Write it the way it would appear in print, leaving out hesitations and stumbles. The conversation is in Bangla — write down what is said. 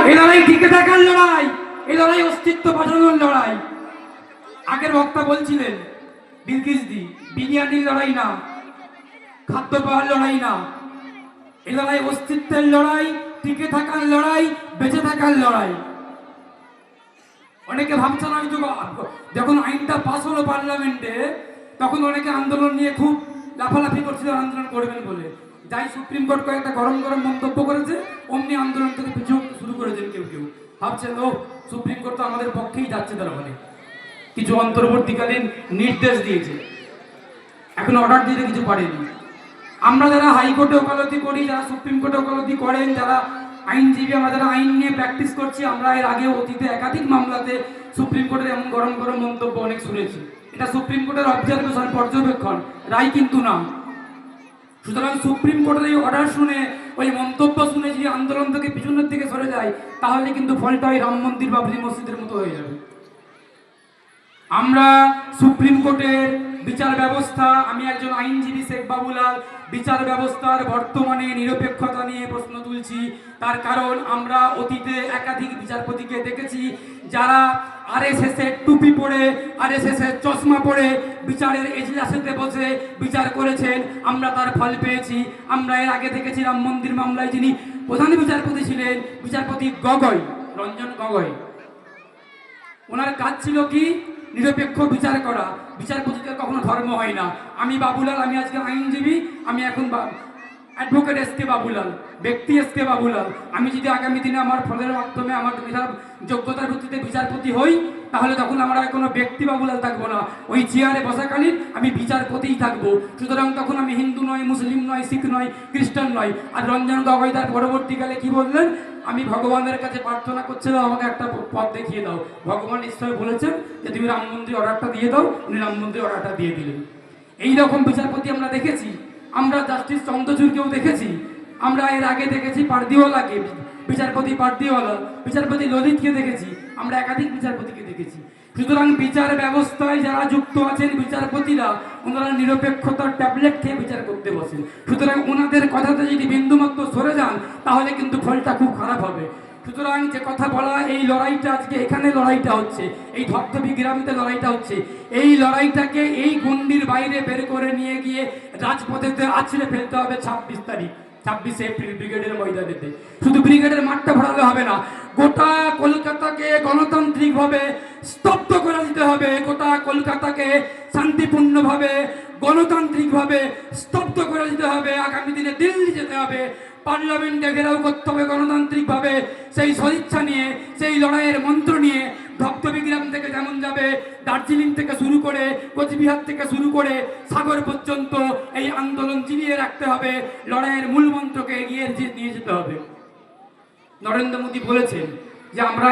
এই লড়াই টিকে থাকার লড়াই, এই লড়াই অস্তিত্ব বাঁচানোর লড়াই। আগের বক্তা বলছিলেন বিলকিস দি, বিরিয়ানির লড়াই না, খাদ্য পাওয়ার লড়াই না, এই লড়াই অস্তিত্বের লড়াই, টিকে থাকার লড়াই, বেঁচে থাকার লড়াই। অনেকে ভাবছেন হয়তো যখন আইনটা পাস হলো পার্লামেন্টে তখন অনেকে আন্দোলন নিয়ে খুব লাফালাফি করছিল আন্দোলন করবেন বলে। যাই সুপ্রিম কোর্ট কয়েকটা গরম গরম মন্তব্য করেছে অমনি আন্দোলন থেকে পিছু শুরু করেছেন কেউ কেউ। ভাবছেন ও সুপ্রিম কোর্ট তো আমাদের পক্ষেই যাচ্ছে, তার মানে কিছু অন্তর্বর্তীকালীন নির্দেশ দিয়েছে, এখন অর্ডার দিতে কিছু পারেনি। আমরা যারা হাইকোর্টে ওকালতি করি, যারা সুপ্রিম কোর্টে ওকালতি করেন, যারা আইনজীবী, আমরা যারা আইন নিয়ে প্র্যাকটিস করছি, আমরা এর আগে অতীতে একাধিক মামলাতে সুপ্রিম কোর্টের এমন গরম গরম মন্তব্য অনেক শুনেছি। এটা সুপ্রিম কোর্টের অবজারভেশন, পর্যবেক্ষণ, রায় কিন্তু না। সুতরাং সুপ্রিম কোর্টের এই অর্ডার শুনে, ওই মন্তব্য শুনে যদি আন্দোলন থেকে পিছনের দিকে সরে যায় তাহলে কিন্তু ফলটা ওই রাম মন্দির বাবরি মসজিদের মতো হয়ে যাবে। আমরা সুপ্রিম কোর্টের বিচার ব্যবস্থা, আমি একজন আইনজীবী শেখ বাবুলাল, বিচার ব্যবস্থার বর্তমানে নিরপেক্ষতা নিয়ে প্রশ্ন তুলছি। তার কারণ আমরা অতীতে একাধিক বিচারপতিকে দেখেছি যারা আরএসএস এর টুপি পরে, আরএসএস এর চশমা পরে বিচারের এজলাসেতে বসে বিচার করেছেন, আমরা তার ফল পেয়েছি। আমরা এর আগে দেখেছি রাম মন্দির মামলায় যিনি প্রধান বিচারপতি ছিলেন, বিচারপতি গগৈ, রঞ্জন গগৈ, ওনার কাজ ছিল কি? নিরপেক্ষ বিচার করা। বিচারপতিদের কখনো ধর্ম হয় না। আমি বাবুলাল, আমি আজকে আইনজীবী, আমি এখন অ্যাডভোকেট এস কে বাবুলাল, ব্যক্তি এস কে বাবুলাল। আমি যদি আগামী দিনে আমার ফলের মাধ্যমে আমার যোগ্যতার ভিত্তিতে বিচারপতি হই তাহলে তখন আমরা কোনো ব্যক্তি বাবুলাল থাকবো না, ওই চেয়ারে বসাকালীন আমি বিচারপতিই থাকবো। সুতরাং তখন আমি হিন্দু নয়, মুসলিম নয়, শিখ নয়, খ্রিস্টান নয়। আর রঞ্জন গগৈ তার পরবর্তীকালে কি বললেন? আমি ভগবানের কাছে প্রার্থনা করছিলাম আমাকে একটা পথ দেখিয়ে দাও। ভগবান ঈশ্বর বলেছেন যে তুমি রাম মন্দির অর্ডারটা দিয়ে দাও, উনি রাম মন্দির অর্ডারটা দিয়ে দিলেন। এইরকম বিচারপতি আমরা দেখেছি। আমরা জাস্টিস চন্দ্রচূড়কেও দেখেছি, আমরা এর আগে দেখেছি পারদিওয়ালাকে, বিচারপতি পারদিওয়ালা, বিচারপতি ললিতকে দেখেছি, আমরা একাধিক বিচারপতিকে দেখেছি। সুতরাং বিচার ব্যবস্থায় যারা যুক্ত আছেন বিচারপতিরা, ওনারা নিরপেক্ষতার ট্যাবলেট খেয়ে বিচার করতে বসেন। সুতরাং ওনাদের কথাতে যদি বিন্দুমাত্র সরে যান তাহলে কিন্তু ফলটা খুব খারাপ হবে। সুতরাং যে কথা বলা, এই লড়াইটা আজকে এখানে লড়াইটা হচ্ছে, এই ধবধবি গ্রামীতে লড়াইটা হচ্ছে, এই লড়াইটাকে এই গণ্ডির বাইরে বের করে নিয়ে গিয়ে রাজপথেতে আছড়ে ফেলতে হবে 26 তারিখ, 26 এপ্রিল ব্রিগেডের ময়দানেতে। শুধু ব্রিগেডের মাঠটা ভরালে হবে না, গোটা কলকাতাকে গণতান্ত্রিকভাবে স্তব্ধ করে দিতে হবে। গোটা কলকাতাকে শান্তিপূর্ণভাবে, গণতান্ত্রিকভাবে স্তব্ধ করে দিতে হবে। আগামী দিনে দিল্লি যেতে হবে, পার্লামেন্টে ঘেরাও করতে হবে গণতান্ত্রিকভাবে। সেই সদিচ্ছা নিয়ে, সেই লড়াইয়ের মন্ত্র নিয়ে ধবধবি গ্রাম থেকে যেমন যাবে, দার্জিলিং থেকে শুরু করে, কোচবিহার থেকে শুরু করে সাগর পর্যন্ত এই আন্দোলন চিনিয়ে রাখতে হবে। লড়াইয়ের মূল মন্ত্রকে এগিয়ে নিয়ে যেতে হবে। নরেন্দ্র মোদী বলেছেন যে আমরা